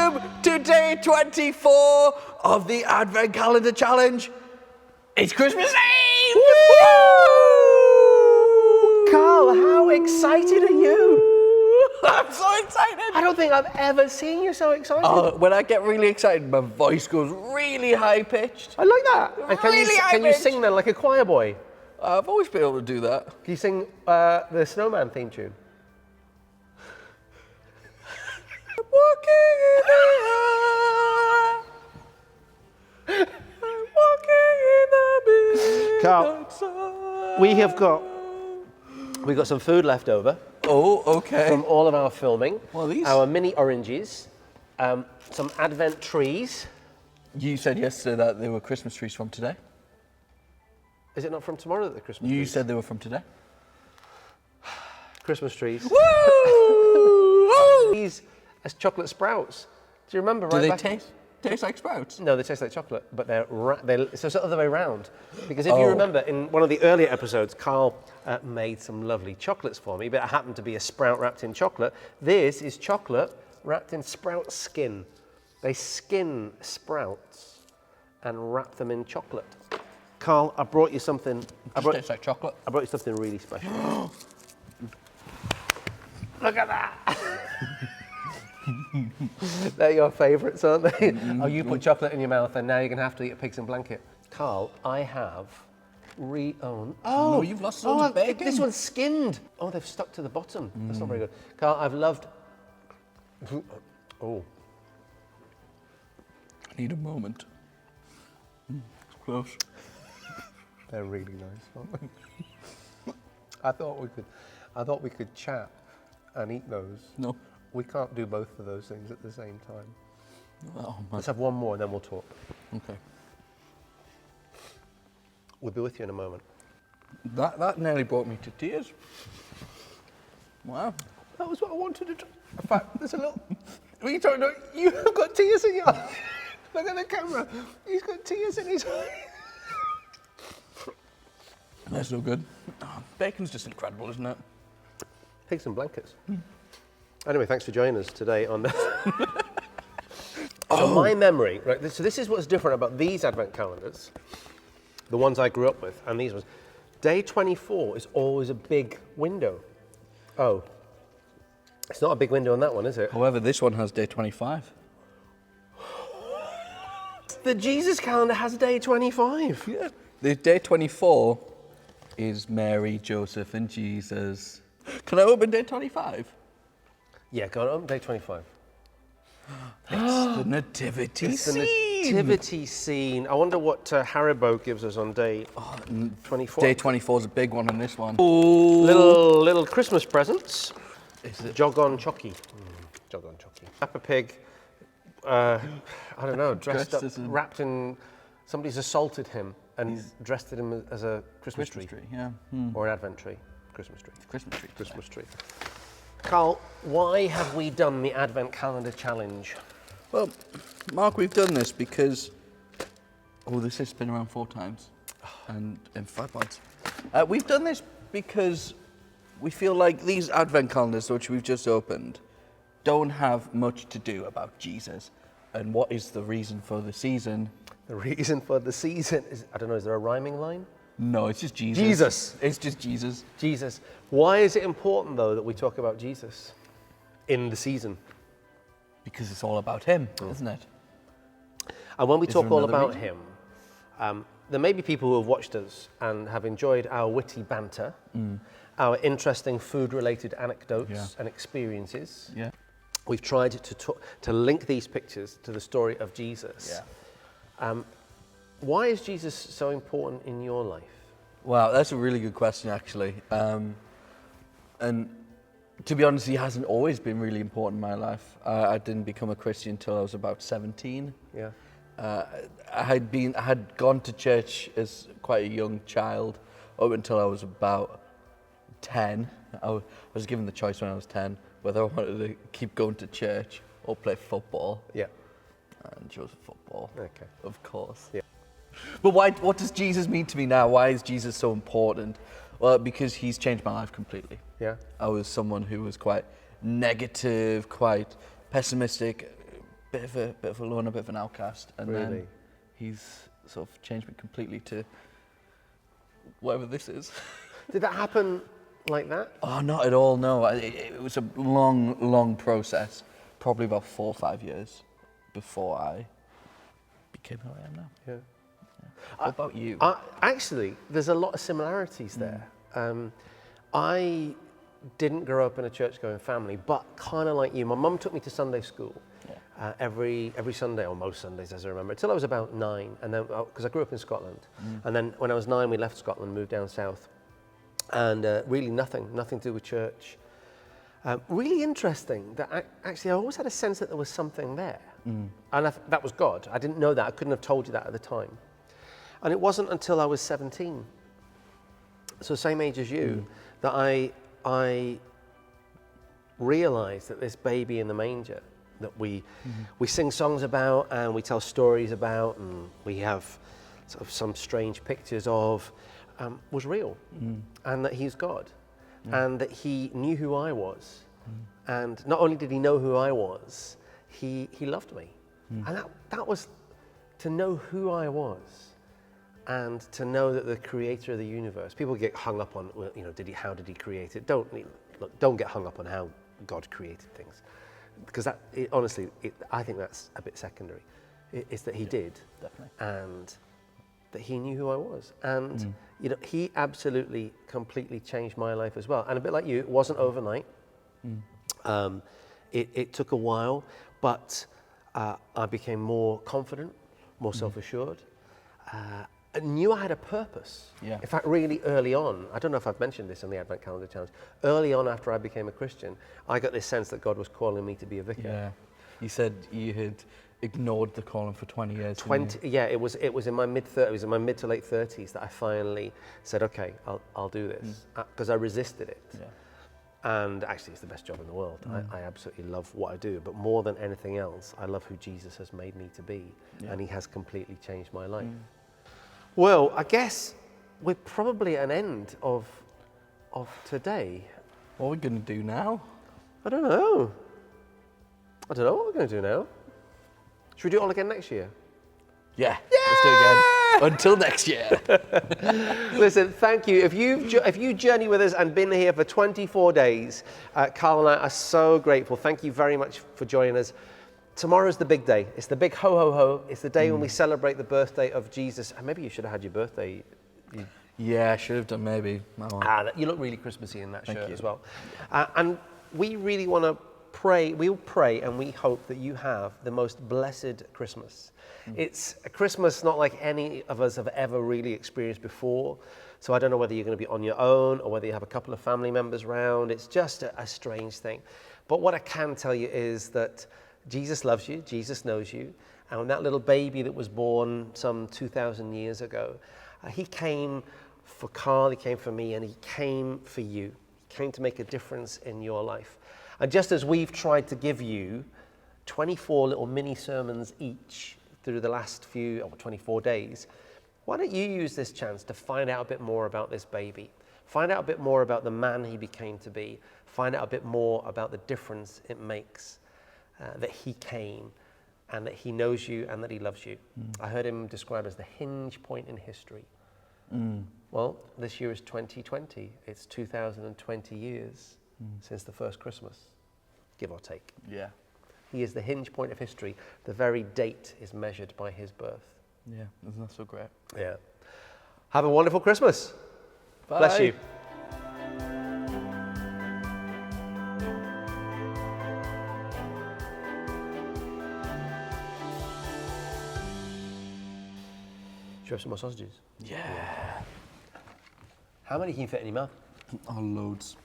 welcome to day 24 of the Advent Calendar Challenge. It's Christmas Eve! Woo! Carl, how excited are you? I'm so excited! I don't think I've ever seen you so excited. When I get really excited, my voice goes really high-pitched. I like that. And can Really you high-pitched. sing then like a choir boy? I've always been able to do that. Can you sing the Snowman theme tune? Walking in the air, I'm walking in the Carl, midnight sun. We've got some food left over Oh, okay. from all of our filming. What are these? Our mini oranges, some Advent trees. You said yesterday that they were Christmas trees from today. Is it not from tomorrow that the Christmas You trees? said they were from today. Christmas trees. Woo! These as chocolate sprouts. Do you remember? Do right they back- taste like sprouts? No, they taste like chocolate, but so it's the other way around. Because if you remember, in one of the earlier episodes, Carl made some lovely chocolates for me, but it happened to be a sprout wrapped in chocolate. This is chocolate wrapped in sprout skin. They skin sprouts and wrap them in chocolate. Carl, I brought you something. Tastes like chocolate. I brought you something really special. Look at that! They're your favourites, aren't they? Oh, you put chocolate in your mouth and now you're going to have to eat a pig's and blanket. Carl, I have re-owned... No, you've lost loads of bacon. This one's skinned. Oh, they've stuck to the bottom. That's not very good. Carl, I've loved... Oh. I need a moment. It's close. They're really nice, aren't they? I thought we could chat and eat those. No. We can't do both of those things at the same time. Oh, man. Let's have one more and then we'll talk. Okay. We'll be with you in a moment. That nearly brought me to tears. Wow. That was what I wanted to do. In fact, there's a little... What are you talking about? You've got tears in your eyes. Look at the camera. He's got tears in his eyes. That's so good. Oh, bacon's just incredible, isn't it? Pigs and blankets. Anyway, thanks for joining us today on this. So my memory, right, so this is what's different about these Advent calendars, the ones I grew up with, and these ones. Day 24 is always a big window. Oh. It's not a big window on that one, is it? However, this one has day 25. The Jesus calendar has day 25. Yeah. The day 24 is Mary, Joseph, and Jesus. Can I open day 25? Yeah, go on, day 25. It's the nativity It's the scene. nativity scene. I wonder what Haribo gives us on day 24. Day 24 is a big one on this one. Little Christmas presents. Is it? Jog on Chucky. Jog on Chucky. Peppa Pig, I don't know, dressed Dressed up, as a- wrapped in, somebody's assaulted him and dressed him as a Christmas tree. Yeah. Or an Advent tree. Christmas tree. Christmas tree. Christmas tree. Carl, why have we done the Advent Calendar Challenge? Well, Mark, we've done this because... Oh, this has been around 4 times. And in 5 months. We've done this because we feel like these Advent calendars, which we've just opened, don't have much to do about Jesus. And what is the reason for the season? The reason for the season is, I don't know, is there a rhyming line? No, it's just Jesus. Jesus. It's just Jesus. Jesus. Why is it important, though, that we talk about Jesus in the season? Because it's all about him, isn't it? And when we Is talk there all another about reason? him, there may be people who have watched us and have enjoyed our witty banter, our interesting food-related anecdotes Yeah. and experiences. Yeah. We've tried to link these pictures to the story of Jesus. Yeah. Why is Jesus so important in your life? Wow, that's a really good question, actually. And to be honest, he hasn't always been really important in my life. I didn't become a Christian until I was about 17. Yeah. I had gone to church as quite a young child up until I was about 10. I was given the choice when I was 10 whether I wanted to keep going to church or play football. Yeah. And chose football. Okay. Of course. Yeah. But what does Jesus mean to me now? Why is Jesus so important? Well, because he's changed my life completely. Yeah. I was someone who was quite negative, quite pessimistic, bit of a loner, bit of an outcast, and Really? then he's sort of changed me completely to whatever this is. Did that happen like that? Oh, not at all. No, it was a long process. Probably about 4 or 5 years before I became who I am now. Yeah. What about you? Actually, there's a lot of similarities there. I didn't grow up in a church-going family, but kind of like you, my mum took me to Sunday school every Sunday, or most Sundays as I remember, until I was about 9. And then, because I grew up in Scotland, and then when I was 9, we left Scotland, moved down south, and really nothing to do with church. Really interesting that actually I always had a sense that there was something there, and that was God. I didn't know that. I couldn't have told you that at the time. And it wasn't until I was 17, so same age as you, that I realized that this baby in the manger that we sing songs about and we tell stories about and we have sort of some strange pictures of was real, and that he's God, and that he knew who I was, and not only did he know who I was, he loved me, and that was to know who I was. And to know that the creator of the universe, people get hung up on, well, you know, how did he create it? Don't get hung up on how God created things, because honestly, I think that's a bit secondary. It's that he did, definitely. and that he knew who I was, and you know, he absolutely, completely changed my life as well. And a bit like you, it wasn't overnight. It took a while, but I became more confident, more self-assured. I knew I had a purpose. Yeah. In fact, really early on, I don't know if I've mentioned this on the Advent Calendar Challenge, early on after I became a Christian, I got this sense that God was calling me to be a vicar. Yeah. You said you had ignored the calling for 20 years. 20, yeah, it was in my mid-30s, it was in my mid to late 30s that I finally said, okay, I'll do this, because I resisted it. Yeah. And actually, it's the best job in the world. I absolutely love what I do, but more than anything else, I love who Jesus has made me to be, and he has completely changed my life. Well, I guess we're probably at an end of today. What are we going to do now? I don't know what we're going to do now. Should we do it all again next year? Yeah. Let's do it again. Until next year. Listen, thank you. If you journey with us and been here for 24 days, Carl and I are so grateful. Thank you very much for joining us. Tomorrow's the big day. It's the big ho, ho, ho. It's the day when we celebrate the birthday of Jesus. And maybe you should have had your birthday. Yeah, I should have done maybe. You look really Christmassy in that shirt as well. And we really want to pray. We'll pray and we hope that you have the most blessed Christmas. It's a Christmas not like any of us have ever really experienced before. So I don't know whether you're going to be on your own or whether you have a couple of family members around. It's just a strange thing. But what I can tell you is that Jesus loves you, Jesus knows you, and when that little baby that was born some 2,000 years ago, he came for Carl, he came for me, and he came for you. He came to make a difference in your life. And just as we've tried to give you 24 little mini sermons each through the last 24 days, why don't you use this chance to find out a bit more about this baby, find out a bit more about the man he became to be, find out a bit more about the difference it makes. That he came and that he knows you and that he loves you. I heard him described as the hinge point in history. Well, this year is 2020. It's 2020 years since the first Christmas, give or take. Yeah. He is the hinge point of history. The very date is measured by his birth. Yeah, isn't that so great? Yeah. Have a wonderful Christmas. Bye. Bless you. Should we have some more sausages? Yeah. How many can you fit in your mouth? Oh, loads.